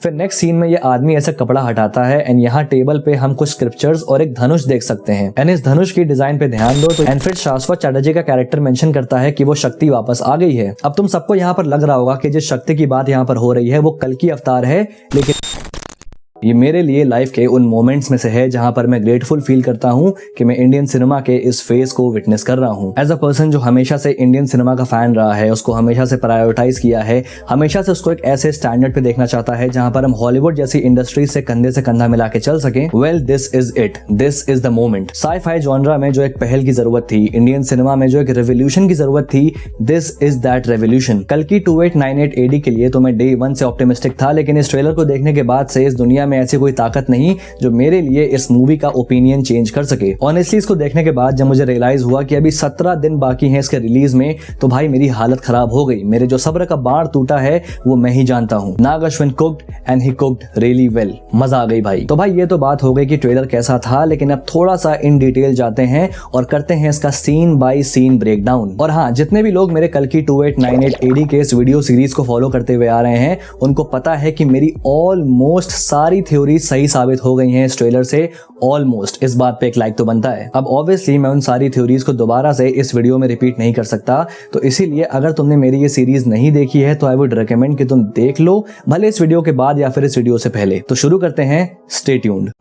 फिर next scene में ये आदमी ऐसा कपड़ा हटाता है एंड यहाँ टेबल पे हम कुछ स्क्रिप्चर्स और एक धनुष देख सकते हैं एंड इस धनुष की डिजाइन पे ध्यान दो तो एंड फिर शाश्वत चटर्जी का कैरेक्टर मेंशन करता है कि वो शक्ति वापस आ गई है। अब तुम सबको यहाँ पर लग रहा होगा कि जिस शक्ति की बात यहाँ पर हो रही है वो कल्कि अवतार है, लेकिन ये मेरे लिए लाइफ के उन मोमेंट्स में से है जहां पर मैं ग्रेटफुल फील करता हूं कि मैं इंडियन सिनेमा के इस फेज को विटनेस कर रहा हूं। एज अ पर्सन जो हमेशा से इंडियन सिनेमा का फैन रहा है, उसको हमेशा से प्रायोरिटाइज किया है, हमेशा से उसको एक ऐसे स्टैंडर्ड पे देखना चाहता है जहां पर हम हॉलीवुड जैसी इंडस्ट्री से कंधा मिला के चल सके। Well this is it, this is the moment. Sci-fi genre में जो एक पहल की जरूरत थी, इंडियन सिनेमा में जो एक रेवोल्यूशन की जरूरत थी, दिस इज दैट रेवोल्यूशन। कल्कि 2898 AD के लिए तो मैं डे 1 से ऑप्टिमिस्टिक था, लेकिन इस ट्रेलर को देखने के बाद से इस दुनिया में ऐसी कोई ताकत नहीं जो मेरे लिए इस मूवी का ओपिनियन चेंज कर सके। ऑनेस्टली इसको देखने के बाद जब मुझे रियलाइज हुआ कि अभी 17 दिन बाकी हैं इसके रिलीज में, तो भाई मेरी हालत खराब हो गई। मेरे जो सब्र का बाण टूटा है वो मैं ही जानता हूँ। Nag Ashwin cooked and he cooked really well. मजा आ गई भाई। तो भाई ये तो बात हो गई कि ट्रेलर कैसा था, लेकिन अब थोड़ा सा इन डिटेल जाते हैं और करते हैं इसका सीन बाय सीन ब्रेकडाउन। और हाँ, जितने भी लोग मेरे कल्कि 2898 AD के इस वीडियो सीरीज को फॉलो करते हुए आ रहे हैं, उनको पता है कि मेरी ऑलमोस्ट सारी थ्योरी सही साबित हो गई हैं इस ट्रेलर से। ऑलमोस्ट, इस बात पे एक लाइक तो बनता है। अब ऑब्वियसली मैं उन सारी थ्योरीज को दोबारा से इस वीडियो में रिपीट नहीं कर सकता, तो इसीलिए अगर तुमने मेरी ये सीरीज नहीं देखी है तो आई वुड रिकमेंड कि तुम देख लो, भले इस वीडियो के बाद या फिर इस वीडियो से पहले। तो शुरू करते हैं, स्टे ट्यून्ड।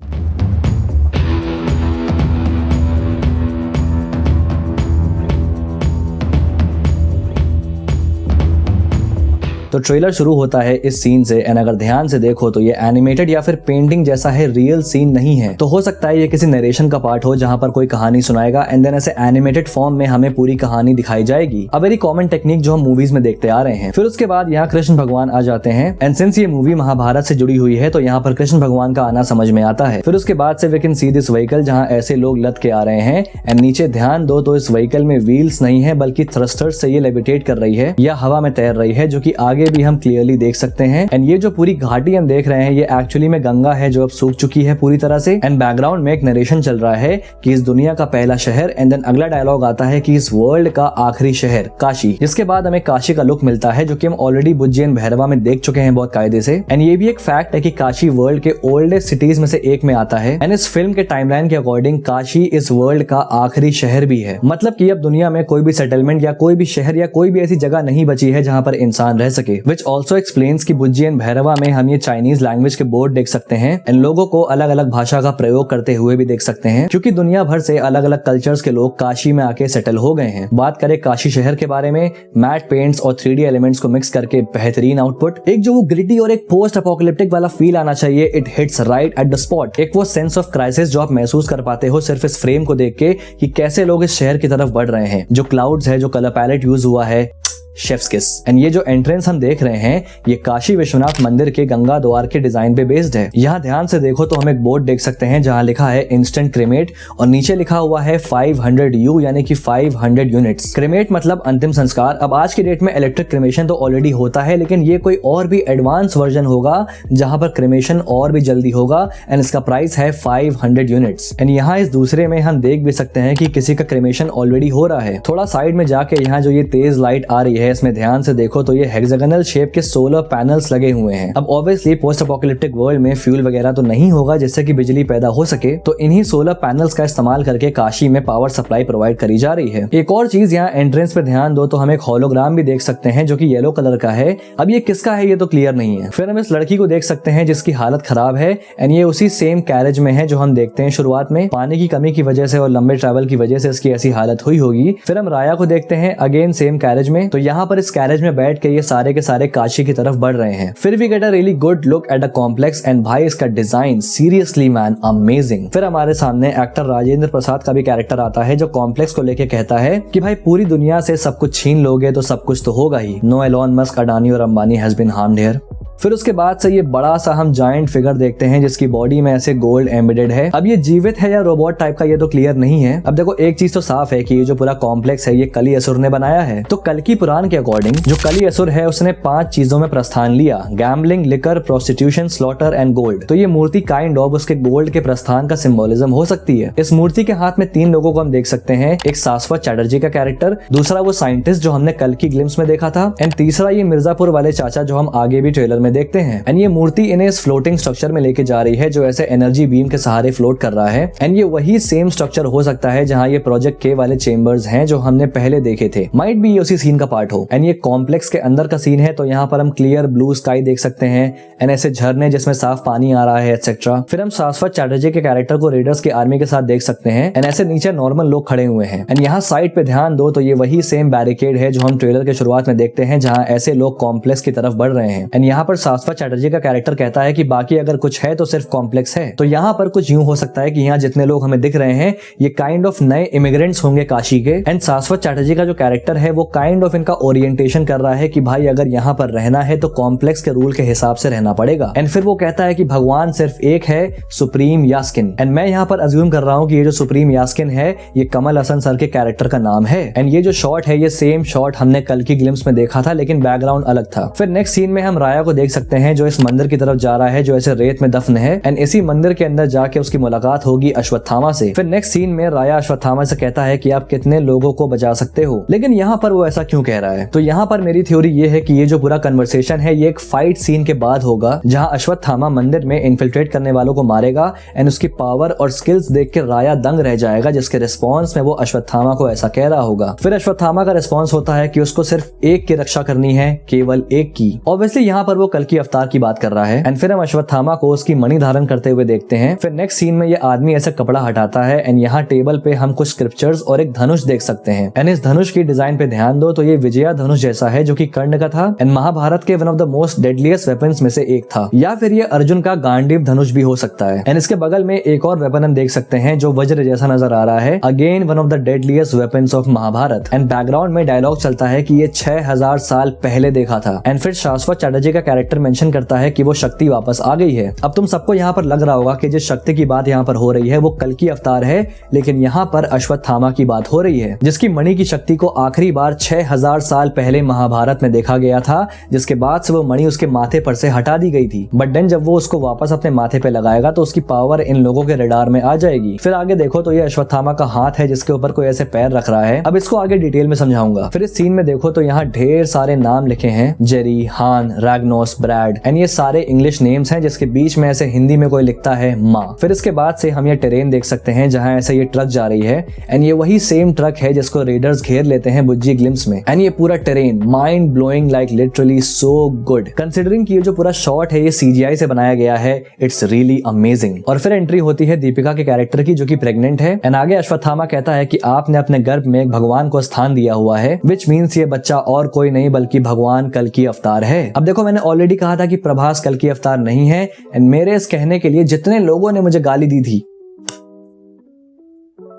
तो ट्रेलर शुरू होता है इस सीन से एंड अगर ध्यान से देखो तो ये एनिमेटेड या फिर पेंटिंग जैसा है, रियल सीन नहीं है। तो हो सकता है ये किसी नरेशन का पार्ट हो जहां पर कोई कहानी सुनाएगा एंड देन ऐसे एनिमेटेड फॉर्म में हमें पूरी कहानी दिखाई जाएगी। अ वेरी कॉमन टेक्निक जो हम मूवीज में देखते आ रहे हैं। फिर उसके बाद यहाँ कृष्ण भगवान आ जाते हैं एंड सिंस ये मूवी महाभारत से जुड़ी हुई है तो यहाँ पर कृष्ण भगवान का आना समझ में आता है। फिर उसके बाद से we can see this vehicle जहाँ ऐसे लोग लद के आ रहे हैं एंड नीचे ध्यान दो तो इस व्हीकल में व्हील्स नहीं है बल्कि थ्रस्टर्स से ये लेविटेट कर रही है या हवा में तैर रही है, जो कि आगे भी हम क्लियरली देख सकते हैं। एंड ये जो पूरी घाटी हम देख रहे हैं ये एक्चुअली में गंगा है जो अब सूख चुकी है पूरी तरह से। एंड बैकग्राउंड में एक नरेशन चल रहा है कि इस दुनिया का पहला शहर एंड देन अगला डायलॉग आता है कि इस वर्ल्ड का आखिरी शहर काशी। जिसके बाद हमें काशी का लुक मिलता है जो कि हम ऑलरेडी उज्जैन भैरवा में देख चुके हैं बहुत कायदे से। एंड ये भी एक फैक्ट है कि काशी वर्ल्ड के ओल्डेस्ट सिटीज में से एक में आता है एंड इस फिल्म के टाइमलाइन के अकॉर्डिंग काशी इस वर्ल्ड का आखिरी शहर भी है। मतलब कि अब दुनिया में कोई भी सेटलमेंट या कोई भी शहर या कोई भी ऐसी जगह नहीं बची है जहां पर इंसान रह सके। विच ऑल्सो एक्सप्लेन्स कि उज्जैन भैरवा में हम ये चाइनीज लैंग्वेज के बोर्ड देख सकते हैं एंड लोगों को अलग अलग भाषा का प्रयोग करते हुए भी देख सकते हैं, क्योंकि दुनिया भर से अलग अलग कल्चर्स के लोग काशी में आके सेटल हो गए हैं। बात करें काशी शहर के बारे में, मैट पेंट्स और 3D एलिमेंट्स को मिक्स करके बेहतरीन आउटपुट। एक जो वो ग्रिटी और एक पोस्ट अपोकलिप्टिक वाला फील आना चाहिए, it hits right at the spot. एक वो सेंस ऑफ क्राइसिस जो आप महसूस कर पाते हो सिर्फ इस फ्रेम को देख के कि कैसे लोग इस शहर की तरफ बढ़ रहे हैं। जो क्लाउड्स है, जो कलर पैलेट यूज हुआ है, शेफ्स किस। एंड ये जो एंट्रेंस हम देख रहे हैं ये काशी विश्वनाथ मंदिर के गंगा द्वार के डिजाइन पे बेस्ड है। यहाँ ध्यान से देखो तो हम एक बोर्ड देख सकते हैं जहाँ लिखा है इंस्टेंट क्रेमेट और नीचे लिखा हुआ है 500U यानी कि 500 यूनिट्स। क्रेमेट मतलब अंतिम संस्कार। अब आज की डेट में इलेक्ट्रिक क्रेमेशन तो ऑलरेडी होता है, लेकिन ये कोई और भी एडवांस वर्जन होगा जहां पर क्रेमेशन और भी जल्दी होगा एंड इसका प्राइस है 500 यूनिट्स। एंड यहाँ इस दूसरे में हम देख भी सकते हैं कि किसी का क्रेमेशन ऑलरेडी हो रहा है। थोड़ा साइड में जाके यहाँ जो ये तेज लाइट आ रही है इसमें ध्यान से देखो तो ये हेक्सागोनल शेप के सोलर पैनल्स लगे हुए हैं। अब ऑब्वियसली पोस्ट अपोकलिप्टिक वर्ल्ड में फ्यूल वगैरह तो नहीं होगा जिससे कि बिजली पैदा हो सके, तो इन्हीं सोलर पैनल्स का इस्तेमाल करके काशी में पावर सप्लाई प्रोवाइड करी जा रही है। एक और चीज यहाँ एंट्रेंस पे ध्यान दो तो हम एक होलोग्राम भी देख सकते हैं जो कि येलो कलर का है। अब ये किसका है ये तो क्लियर नहीं है। फिर हम इस लड़की को देख सकते हैं जिसकी हालत खराब है एंड ये उसी सेम कैरेज में है जो हम देखते हैं शुरुआत में। पानी की कमी की वजह से और लंबे ट्रैवल की वजह से इसकी ऐसी हालत हुई होगी। फिर हम राया को देखते हैं अगेन सेम कैरेज में, तो यहाँ पर इस कैरेज में बैठ के ये सारे के सारे काशी की तरफ बढ़ रहे हैं। फिर we get a really good look at a complex and भाई इसका डिजाइन सीरियसली मैन अमेजिंग। फिर हमारे सामने एक्टर राजेंद्र प्रसाद का भी कैरेक्टर आता है जो कॉम्प्लेक्स को लेके कहता है कि भाई पूरी दुनिया से सब कुछ छीन लोगे तो सब कुछ तो होगा ही। नो एलोन मस्क, अडानी और Ambani has been harmed here. फिर उसके बाद से ये बड़ा सा हम जायंट फिगर देखते हैं जिसकी बॉडी में ऐसे गोल्ड एम्बेडेड है। अब ये जीवित है या रोबोट टाइप का ये तो क्लियर नहीं है। अब देखो एक चीज तो साफ है कि ये जो पूरा कॉम्प्लेक्स है ये कली असुर ने बनाया है। तो कल्कि पुराण के अकॉर्डिंग जो कली असुर है उसने 5 चीजों में प्रस्थान लिया, gambling, liquor, prostitution, slaughter and gold. तो ये मूर्ति काइंड ऑफ उसके गोल्ड के प्रस्थान का सिंबोलिज्म हो सकती है। इस मूर्ति के हाथ में 3 लोगों को हम देख सकते हैं। एक शाश्वत चटर्जी का कैरेक्टर, दूसरा वो साइंटिस्ट जो हमने कल्कि ग्लिम्स में देखा था एंड तीसरा ये मिर्जापुर वाले चाचा जो हम आगे भी ट्रेलर में में देखते हैं। एंड ये मूर्ति इन्हें इस फ्लोटिंग स्ट्रक्चर में लेके जा रही है जो ऐसे एनर्जी बीम के सहारे फ्लोट कर रहा है। एंड ये वही सेम स्ट्रक्चर हो सकता है जहां ये प्रोजेक्ट के वाले चेंबर्स हैं जो हमने पहले देखे थे। माइट भी ये उसी सीन का पार्ट हो। एंड ये कॉम्प्लेक्स के अंदर का सीन है, तो यहाँ पर हम क्लियर ब्लू स्काई देख सकते हैं एंड ऐसे झरने जिसमें साफ पानी आ रहा है एक्सेट्रा। फिर हम शाश्वत चैटर्जी के कैरेक्टर को रेडर्स की आर्मी के साथ देख सकते हैं एंड ऐसे नीचे नॉर्मल लोग खड़े हुए हैं। एंड यहाँ साइड पे ध्यान दो तो ये वही सेम बैरिकेड है जो हम ट्रेलर के शुरुआत में देखते हैं जहाँ ऐसे लोग कॉम्प्लेक्स की तरफ बढ़ रहे हैं। एंड यहाँ पर शाश्वत चैटर्जी का कैरेक्टर कहता है कि बाकी अगर कुछ है तो सिर्फ कॉम्प्लेक्स है। तो यहाँ पर कुछ यूं हो सकता है कि यहाँ जितने लोग हमें दिख रहे हैं ये काइंड ऑफ नए इमिग्रेंट्स होंगे काशी के। एंड शाश्वत चैटर्जी का जो कैरेक्टर है वो काइंड ऑफ इनका ओरिएंटेशन कर रहा है कि भाई अगर यहाँ पर रहना है तो कॉम्प्लेक्स के रूल के हिसाब से रहना पड़ेगा। एंड फिर वो कहता है कि भगवान सिर्फ एक है, सुप्रीम यास्किन। एंड मैं यहाँ पर अज्यूम कर रहा हूँ कि ये जो सुप्रीम यास्किन है ये कमल हसन सर के कैरेक्टर का नाम है। एंड ये जो शॉट है ये सेम शॉट हमने कल की ग्लिम्स में देखा था लेकिन बैकग्राउंड अलग था। फिर नेक्स्ट सीन में हम राया को देख सकते हैं जो इस मंदिर की तरफ जा रहा है जो ऐसे रेत में दफन है। एंड इसी मंदिर के अंदर जाके उसकी मुलाकात होगी अश्वत्थामा से। फिर नेक्स्ट सीन में राया अश्वत्थामा से कहता है कि आप कितने लोगों को बचा सकते हो, लेकिन यहाँ पर वो ऐसा क्यों कह रहा है। तो यहाँ पर मेरी थ्योरी ये है कि ये जो पूरा कन्वर्सेशन है ये एक फाइट सीन के बाद होगा जहाँ अश्वत्थामा मंदिर में इन्फिल्ट्रेट करने वालों को मारेगा एंड उसकी पावर और स्किल्स देख के राया दंग रह जाएगा, जिसके रिस्पॉन्स में वो अश्वत्थामा को ऐसा कह रहा होगा। फिर अश्वत्थामा का रिस्पॉन्स होता है कि उसको सिर्फ एक की रक्षा करनी है, केवल एक की। ऑब्वियसली यहाँ पर वो कल की अवतार की बात कर रहा है। एंड फिर हम अश्वत्थामा को उसकी मणि धारण करते हुए देखते हैं। फिर नेक्स्ट सीन में ये आदमी ऐसा कपड़ा हटाता है एंड यहाँ टेबल पे हम कुछ स्क्रिप्चर्स और एक धनुष देख सकते हैं। एंड इस धनुष की डिजाइन पे ध्यान दो तो ये विजया धनुष जैसा है जो कि कर्ण का था एंड महाभारत के one of the most deadliest weapons में से एक था, या फिर ये अर्जुन का गांडीव धनुष भी हो सकता है। एंड इसके बगल में एक और वेपन हम देख सकते हैं जो वज्र जैसा नजर आ रहा है, again one of the deadliest weapons of Mahabharat. And background में डायलॉग चलता है कि ये 6000 साल पहले देखा था। एंड फिर शाश्वत चैटर्जी का कैरेक्टर मेंशन करता है कि वो शक्ति वापस आ गई है। अब तुम सबको यहाँ पर लग रहा होगा कि जिस शक्ति की बात यहाँ पर हो रही है वो कल की अवतार है, लेकिन यहाँ पर अश्वत्थामा की बात हो रही है जिसकी मणि की शक्ति को आखिरी बार 6000 साल पहले महाभारत में देखा गया था, जिसके बाद से वो मणि उसके माथे पर से हटा दी गई थी। बट देन जब वो उसको वापस अपने माथे पे लगाएगा तो उसकी पावर इन लोगों के रडार में आ जाएगी। फिर आगे देखो तो ये अश्वत्थामा का हाथ है जिसके ऊपर कोई ऐसे पैर रख रहा है। अब इसको आगे डिटेल में समझाऊंगा। फिर इस सीन में देखो तो यहाँ ढेर सारे नाम लिखे हैं, जेरी, हान, रैग्नोस, ब्रैड एंड ये सारे इंग्लिश नेम्स हैं जिसके बीच में ऐसे हिंदी में कोई लिखता है माँ। फिर इसके बाद से हम ये टेरेन देख सकते हैं जहाँ ऐसे ये ट्रक जा रही है एंड ये वही सेम ट्रक है जिसको रेडर्स घेर लेते हैं बुज्जी ग्लिम्स में। एंड ये पूरा terrain mind blowing, like literally so good considering कि ये जो पूरा शॉट है ये CGI से बनाया गया है। It's really amazing. और फिर एंट्री होती है दीपिका के कैरेक्टर की जो कि प्रेग्नेंट है। एंड आगे अश्वत्थामा कहता है कि आपने अपने गर्भ में एक भगवान को स्थान दिया हुआ है, विच मीन्स ये बच्चा और कोई नहीं बल्कि भगवान कल की अवतार है। अब देखो मैंने ऑलरेडी कहा था कि प्रभास कल की अवतार नहीं है एंड मेरे इस कहने के लिए जितने लोगों ने मुझे गाली दी थी।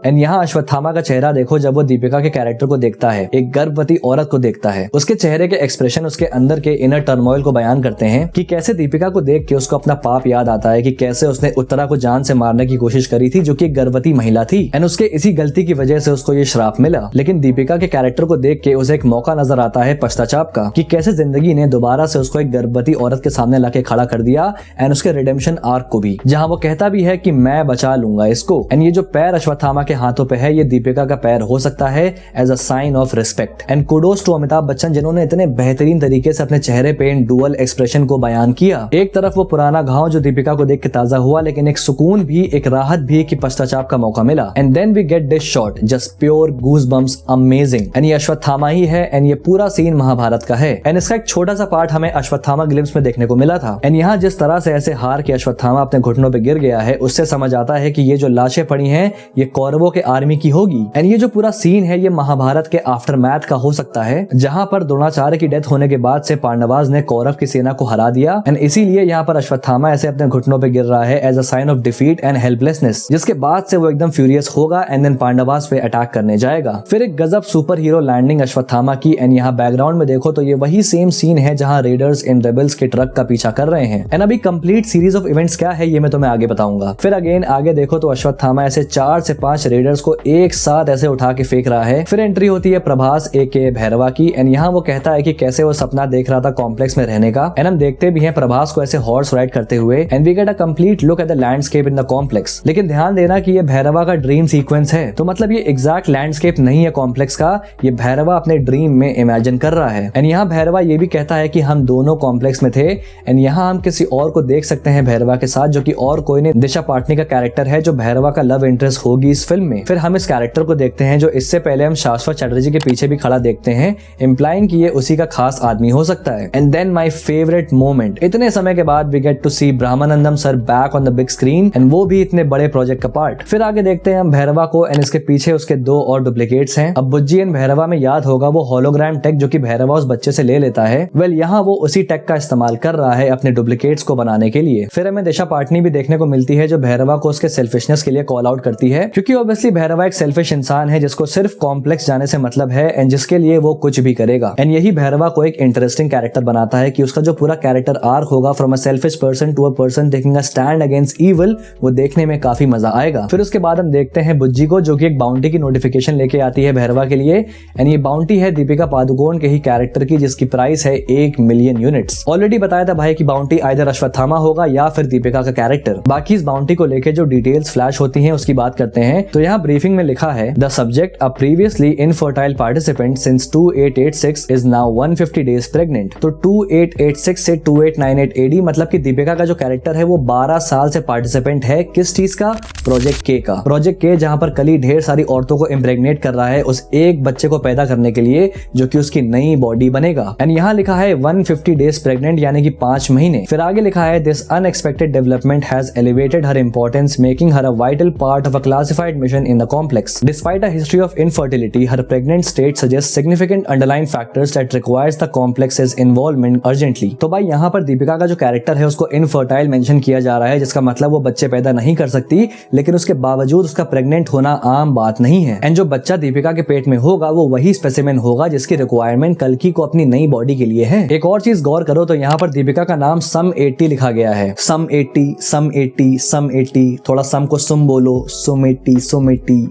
एंड यहाँ अश्वत्थामा का चेहरा देखो जब वो दीपिका के कैरेक्टर को देखता है, एक गर्भवती औरत को देखता है। उसके चेहरे के एक्सप्रेशन उसके अंदर के इनर टर्मोइल को बयान करते हैं कि कैसे दीपिका को देख के उसको अपना पाप याद आता है कि कैसे उसने उत्तरा को जान से मारने की कोशिश करी थी जो कि एक गर्भवती महिला थी एंड उसके इसी गलती की वजह से उसको ये श्राप मिला। लेकिन दीपिका के कैरेक्टर को देख के उसे एक मौका नजर आता है पश्चाताप का कि कैसे जिंदगी ने दोबारा से उसको एक गर्भवती औरत के सामने लाके खड़ा कर दिया एंड उसके रिडेम्पशन आर्क को भी, जहाँ वो कहता भी है कि मैं बचा लूंगा इसको। एंड ये जो पैर अश्वत्थामा के हाथों पे है ये दीपिका का पैर हो सकता है as a sign of respect. And kudos to Amitabh Bachchan जिन्होंने इतने बेहतरीन तरीके से अपने चेहरे पे इन डुअल एक्सप्रेशन को बयान किया। एक तरफ वो पुराना घाव जो दीपिका को देख के ताजा हुआ, लेकिन एक सुकून भी, एक राहत भी कि पश्चाताप का मौका मिला। And then we get this shot, just pure goosebumps, amazing. And ये अश्वत्थामा ही है एंड ये पूरा सीन महाभारत का है। एंड इसका एक छोटा सा पार्ट हमें अश्वत्थामा ग्लिम्स में देखने को मिला था। एंड यहाँ जिस तरह से ऐसे हार के अश्वत्थामा अपने घुटनों पे गिर गया है उससे समझ आता है कि ये जो लाशें पड़ी हैं ये कौरवों के आर्मी की होगी। एंड ये जो पूरा सीन है ये महाभारत के आफ्टरमैथ का हो सकता है जहां पर द्रोणाचार्य की डेथ होने के बाद से पांडवास ने कौरव की सेना को हरा दिया एंड इसीलिए यहाँ पर अश्वत्थामा ऐसे अपने घुटनों पे गिर रहा है as a sign of defeat and helplessness, जिसके बाद से वो एकदम फ्यूरियस होगा एंड देन पांडवास पे अटैक करने जाएगा। फिर एक गजब सुपर हीरो लैंडिंग अश्वत्थामा की। एंड यहाँ बैकग्राउंड में देखो तो ये वही सेम सीन है जहाँ रेडर्स इन रेबल्स के ट्रक का पीछा कर रहे हैं। एंड अभी कंप्लीट सीरीज ऑफ इवेंट्स क्या है ये मैं तुम्हें आगे बताऊंगा। फिर अगेन आगे देखो तो अश्वत्थामा ऐसे 4 से 5 रेडर्स को एक साथ ऐसे उठा के फेंक रहा है। फिर एंट्री होती है प्रभास एके भैरवा की एंड यहाँ वो कहता है कि कैसे वो सपना देख रहा था कॉम्प्लेक्स में रहने का एंड हम देखते भी हैं प्रभास को ऐसे हॉर्स राइड करते हुए and we get a complete look at the landscape in the complex. लेकिन ध्यान देना कि ये भैरवा का ड्रीम सीक्वेंस है, तो मतलब ये एग्जैक्ट लैंडस्केप नहीं है कॉम्प्लेक्स का, ये भैरवा अपने ड्रीम में इमेजिन कर रहा है। एंड यहाँ भैरवा ये भी कहता है कि हम दोनों कॉम्प्लेक्स में थे एंड यहाँ हम किसी और को देख सकते हैं भैरवा के साथ, जो कि और कोई नहीं दिशा पाटनी का कैरेक्टर है जो भैरवा का लव इंटरेस्ट होगी इस फिल्म में। फिर हम इस कैरेक्टर को देखते हैं जो इससे पहले हम शाश्वत चटर्जी के पीछे भी खड़ा देखते हैं, इम्प्लाइंग कि ये उसी का खास आदमी हो सकता है। And then my favourite moment, इतने समय के बाद we get to see Brahmanandam sir back on the big screen and वो भी इतने बड़े प्रोजेक्ट का पार्ट। फिर आगे देखते हैं हम भैरवा को एंड इसके पीछे उसके दो और डुप्लीकेट्स हैं। अब बुज्जी एंड भैरवा में याद होगा वो होलोग्राम टेक जो कि भैरवा उस बच्चे से ले लेता है, वेल यहाँ वो उसी टेक का इस्तेमाल कर रहा है अपने डुप्लीकेट्स को बनाने के लिए। फिर हमें दिशा पाटनी भी देखने को मिलती है जो भैरवा को उसके सेल्फिशनेस के लिए कॉल आउट करती है, क्योंकि ऑब्वियसली भैरवा एक सेल्फिश इंसान है जिसको सिर्फ कॉम्प्लेक्स जाने से मतलब है एंड जिसके लिए वो कुछ भी करेगा। एंड यही भैरवा को एक इंटरेस्टिंग कैरेक्टर बनाता है कि उसका जो पूरा कैरेक्टर आर्क होगा from a selfish person to a person taking a stand against evil, वो देखने में काफी मजा आएगा। फिर उसके बाद हम देखते हैं बुज्जी को जो कि एक बाउंटी की नोटिफिकेशन लेके आती है भैरवा के लिए एंड ये बाउंटी है दीपिका पादुकोण के ही कैरेक्टर की जिसकी प्राइस है 1 मिलियन यूनिट्स। ऑलरेडी बताया था भाई कि बाउंटी आइदर अश्वत्थामा होगा या फिर दीपिका का कैरेक्टर। बाकी इस बाउंटी को लेके जो डिटेल्स फ्लैश होती हैं उसकी बात करते हैं। तो यहाँ ब्रीफिंग में लिखा है the subject a previously infertile participant since 2886 is now 150 days pregnant. तो 2886 से 2898 एडी मतलब कि दीपिका का जो कैरेक्टर है वो 12 साल से पार्टिसिपेंट है। किस चीज का? प्रोजेक्ट के का। प्रोजेक्ट के जहां पर कली ढेर सारी औरतों को इम्प्रेग्नेट कर रहा है उस एक बच्चे को पैदा करने के लिए जो कि उसकी नई बॉडी बनेगा। एंड यहाँ लिखा है 150 डेज प्रेग्नेंट यानी कि 5 महीने। फिर आगे लिखा है this unexpected development has elevated her importance making her a vital part of a classified mission in the complex. Despite a history of infertility her pregnant state suggest significant underline factors that requires the complexes involvement urgently. तो भाई यहाँ पर दीपिका का जो character है उसको infertile mention किया जा रहा है जिसका मतलब वो बच्चे पैदा नहीं कर सकती, लेकिन उसके बावजूद उसका प्रेग्नेंट होना आम बात नहीं है। एंड जो बच्चा दीपिका के पेट में होगा वो वही स्पेसिमेन होगा जिसकी रिक्वायरमेंट कल्कि को अपनी नई बॉडी के लिए है। एक और चीज गौर करो तो यहाँ पर दीपिका का नाम सम 80 लिखा गया है। सम 80 सम 80 सम 80, थोड़ा सम को सुम बोलो, सुम 80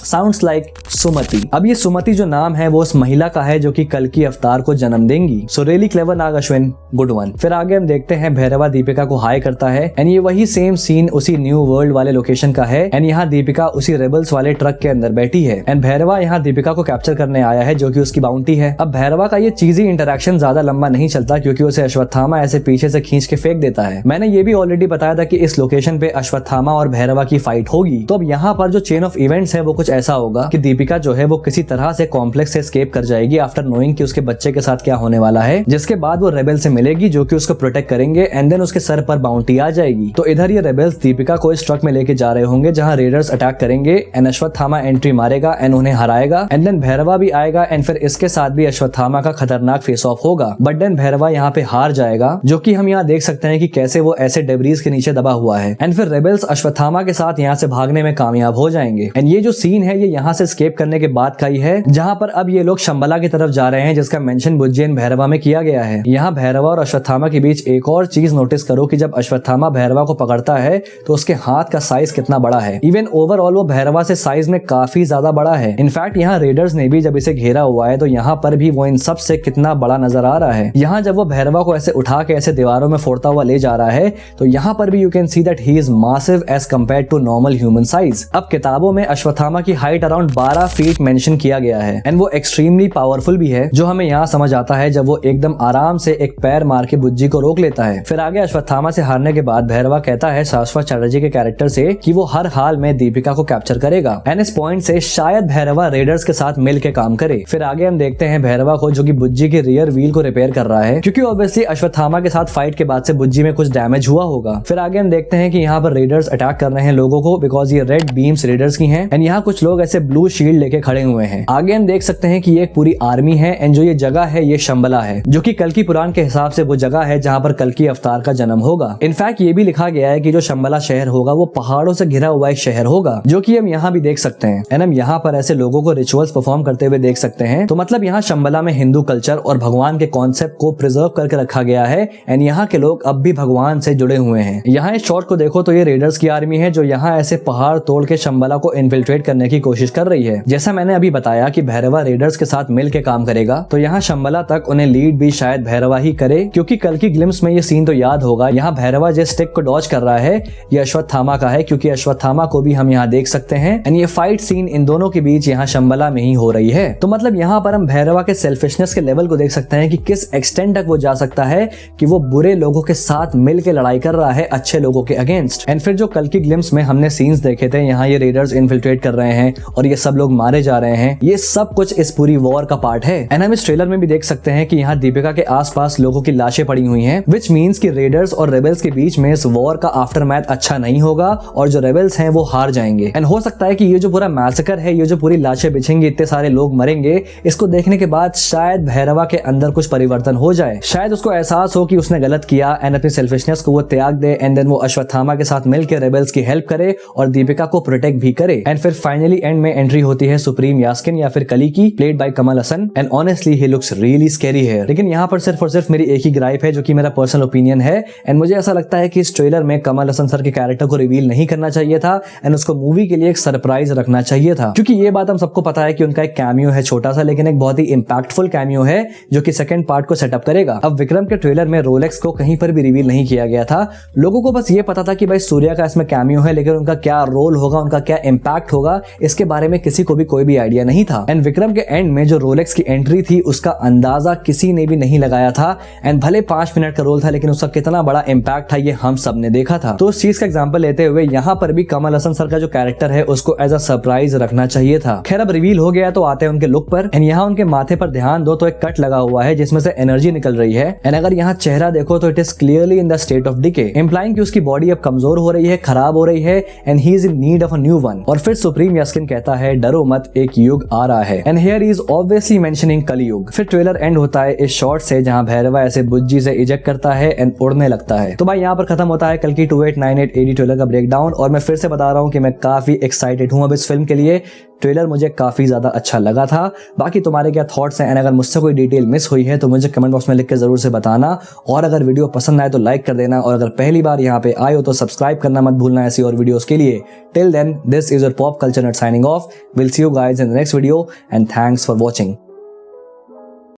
साउंड्स लाइक सुमति। अब ये सुमति जो नाम है वो उस महिला का है जो कि कल की अवतार को जन्म देंगी। सो रियली क्लेवर नाग अश्विन, गुड वन। फिर आगे हम देखते हैं भैरवा दीपिका को हाई करता है एंड ये वही सेम सीन उसी न्यू वर्ल्ड वाले लोकेशन का है एंड यहाँ दीपिका उसी रेबल्स वाले ट्रक के अंदर बैठी है एंड भैरवा यहाँ दीपिका को कैप्चर करने आया है जो कि उसकी बाउंटी है। अब भैरवा का ये चीजी इंटरेक्शन ज्यादा लंबा नहीं चलता क्योंकि उसे अश्वत्थामा ऐसे पीछे से खींच के फेंक देता है। मैंने ये भी ऑलरेडी बताया था कि इस लोकेशन पे अश्वत्थामा और भैरवा की फाइट होगी। तो अब यहाँ पर जो चेन ऑफ इवेंट्स है वो कुछ ऐसा होगा कि दीपिका जो है वो किसी तरह से कॉम्प्लेक्स से एस्केप कर जाएगी आफ्टर नोइंग कि उसके बच्चे के साथ क्या होने वाला है, जिसके बाद वो रेबेल से मिलेगी जो कि उसको प्रोटेक्ट करेंगे एंड देन उसके सर पर बाउंटी आ जाएगी। तो इधर ये रेबेल्स दीपिका को इस ट्रक में लेके जा रहे होंगे जहां रेडर्स अटैक करेंगे एंड अश्वत्थामा एंट्री मारेगा एंड उन्हें हराएगा एंड देन भैरवा भी आएगा एंड फिर इसके साथ भी अश्वत्थामा का खतरनाक फेस ऑफ होगा। बट देन भैरवा यहाँ पे हार जाएगा जो कि हम यहाँ देख सकते हैं कि कैसे वो ऐसे डेब्रीज के नीचे दबा हुआ है एंड फिर रेबेल्स अश्वत्थामा के साथ यहाँ से भागने में कामयाब हो जाएंगे। एंड ये जो सीन है ये यहाँ से एस्केप करने के बाद का ही है जहां पर अब ये लोग शंबला की तरफ जा रहे हैं जिसका मेंशन बुज्जी एंड भैरवा में किया गया है। यहाँ भैरवा और अश्वत्थामा के बीच एक और चीज नोटिस करो कि जब अश्वत्थामा भैरवा को पकड़ता है तो उसके हाथ का साइज कितना बड़ा है। इवन ओवरऑल वो भैरवा से साइज में काफी ज्यादा बड़ा है। इनफैक्ट यहाँ रेडर्स ने भी जब इसे घेरा हुआ है तो यहाँ पर भी वो इन सब से कितना बड़ा नजर आ रहा है। यहाँ जब वो भैरवा को ऐसे उठा के ऐसे दीवारों में फोड़ता हुआ ले जा रहा है तो यहाँ पर भी you can see that he is massive as compared to normal human size. अब किताबों में अश्वत्थामा की हाइट अराउंड 12 फीट मेंशन किया गया है एंड वो एक्सट्रीमली पावरफुल भी है जो हमें यहाँ समझ आता है जब वो एकदम आराम से एक पैर मार के बुज्जी को रोक लेता है। फिर आगे अश्वत्थामा से हारने के बाद भैरवा कहता है शाश्वत चटर्जी के कैरेक्टर से कि वो हर हाल में दीपिका को कैप्चर करेगा एंड इस पॉइंट से शायद भैरवा रेडर्स के साथ मिल के काम करे। फिर आगे हम देखते हैं भैरवा को जो कि बुज्जी के रियर व्हील को रिपेयर कर रहा है क्योंकि ऑब्वियसली अश्वत्थामा के साथ फाइट के बाद से बुज्जी में कुछ डैमेज हुआ होगा। फिर आगे हम देखते हैं कि यहाँ पर रेडर्स अटैक कर रहे हैं लोगों को बिकॉज ये रेड बीम्स रेडर्स की हैं एंड यहाँ कुछ कुछ लोग ऐसे ब्लू शील्ड लेके खड़े हुए हैं। आगे हम देख सकते हैं कि ये एक पूरी आर्मी है एंड जो ये जगह है ये शंबला है, जो कि कल्कि पुराण के हिसाब से वो जगह है जहां पर कल्कि अवतार का जन्म होगा। इनफैक्ट ये भी लिखा गया है कि जो शंबला शहर होगा वो पहाड़ों से घिरा हुआ एक शहर होगा, जो कि हम यहाँ भी देख सकते हैं। एंड हम यहाँ पर ऐसे लोगों को रिचुअल्स परफॉर्म करते हुए देख सकते हैं। तो मतलब यहाँ शंबला में हिंदू कल्चर और भगवान के कॉन्सेप्ट को प्रिजर्व करके रखा गया है एंड यहाँ के लोग अब भी भगवान से जुड़े हुए हैं। यहाँ इस शॉट को देखो तो ये रेडर्स की आर्मी है जो यहाँ ऐसे पहाड़ तोड़ के शंबला को इन्फिल्ट्रेट करने की कोशिश कर रही है। जैसा मैंने अभी बताया कि भैरवा रेडर्स के साथ मिल के काम करेगा, तो यहाँ शंबला तक उन्हें लीड भी शायद भैरवा ही करे, क्योंकि कल की ग्लिम्स में ये सीन तो याद होगा। यहाँ भैरवा जिस स्टिक को डॉज कर रहा है ये अश्वत्थामा का है, क्योंकि अश्वत्थामा को भी हम यहाँ देख सकते हैं एंड ये फाइट सीन इन दोनों के बीच यहाँ शंबला में ही हो रही है। तो मतलब यहाँ पर हम भैरवा के सेल्फिशनेस के लेवल को देख सकते हैं कि किस एक्सटेंड तक वो जा सकता है कि वो बुरे लोगों के साथ मिलकर लड़ाई कर रहा है अच्छे लोगों के अगेंस्ट। एंड फिर जो कल की ग्लिम्स में हमने सीन्स देखे थे, यहाँ ये रेडर्स इन्फिल्ट्रेट कर रहे हैं और ये सब लोग मारे जा रहे हैं, ये सब कुछ इस पूरी वॉर का पार्ट है। एंड हम इस ट्रेलर में भी देख सकते हैं कि यहाँ दीपिका के आसपास लोगों की लाशें पड़ी हुई हैं, विच मीन्स कि रेडर्स और रेबल्स के बीच में इस वॉर का आफ्टर मैथ अच्छा नहीं होगा और जो रेबल्स हैं वो हार जाएंगे। एंड हो सकता है कि ये जो पूरा मैसेकर है, ये जो पूरी लाशें बिछेंगी, इतने सारे लोग मरेंगे, इसको देखने के बाद शायद भैरवा के अंदर कुछ परिवर्तन हो जाए। शायद उसको एहसास हो कि उसने गलत किया एंड अपनी सेल्फिशनेस को वो त्याग दे एंड देन वो अश्वत्थामा के साथ मिलकर रेबल्स की हेल्प करे और दीपिका को प्रोटेक्ट भी करे। एंड फिर फाइनली एंड में एंट्री होती है सुप्रीम यास्किन या फिर कली की, played by Kamal Haasan and honestly he looks really scary here. लेकिन यहाँ पर सिर्फ और सिर्फ मेरी एक ही ग्राइप है जो कि मेरा पर्सनल ओपिनियन है एंड मुझे ऐसा लगता है कि इस ट्रेलर में कमल हसन सर के कैरेक्टर को रिवील नहीं करना चाहिए था एंड उसको मूवी के लिए एक सरप्राइज रखना चाहिए था, क्योंकि ये बात हम सबको पता है कि उनका एक कैमियो है छोटा सा, लेकिन एक बहुत ही इंपैक्टफुल कैमियो है जो कि सेकंड पार्ट को सेटअप करेगा। अब विक्रम के ट्रेलर में रोलेक्स को कहीं पर भी रिवील नहीं किया गया था, लोगों को बस ये पता था कि भाई सूर्या का इसमें कैमियो है, लेकिन उनका क्या रोल होगा, उनका क्या इंपैक्ट होगा, इसके बारे में किसी को भी कोई भी आइडिया नहीं था। एंड विक्रम के एंड में जो रोलेक्स की एंट्री थी उसका अंदाजा किसी ने भी नहीं लगाया था एंड भले 5 मिनट का रोल था लेकिन उसका कितना बड़ा इंपैक्ट था ये हम सब ने देखा था। तो उस चीज का एग्जांपल लेते हुए यहाँ पर भी कमल हसन सर का जो कैरेक्टर है उसको एज अ सरप्राइज रखना चाहिए था। खैर अब रिवील हो गया तो आते हैं उनके लुक पर एंड यहाँ उनके माथे पर ध्यान दो तो एक कट लगा हुआ है जिसमें से एनर्जी निकल रही है एंड अगर यहाँ चेहरा देखो तो it is clearly in the state of decay, implying कि उसकी बॉडी अब कमजोर हो रही है, खराब हो रही है and he is in need of a new one. और फिर सुप्रीम यास्किन कहता है डरो मत, एक युग आ रहा है and here is obviously mentioning कलयुग। फिर ट्रेलर एंड होता है इस शॉट से जहां भैरवा ऐसे बुज्जी से इजेक्ट करता है एंड उड़ने लगता है। तो भाई यहाँ पर खत्म होता है कल्कि 2898 AD ट्रेलर का ब्रेकडाउन और मैं फिर से बता रहा हूँ कि मैं काफी एक्साइटेड हूँ अब इस फिल्म के लिए। ट्रेलर मुझे काफी ज्यादा अच्छा लगा था। बाकी तुम्हारे क्या थॉट्स हैं एंड अगर मुझसे कोई डिटेल मिस हुई है तो मुझे कमेंट बॉक्स में लिख के जरूर से बताना और अगर वीडियो पसंद आए तो लाइक कर देना और अगर पहली बार यहाँ पे आए हो तो सब्सक्राइब करना मत भूलना ऐसी और वीडियोस के लिए। Till then this is your pop culture nut signing off. Will see you guys in the next video and thanks for watching.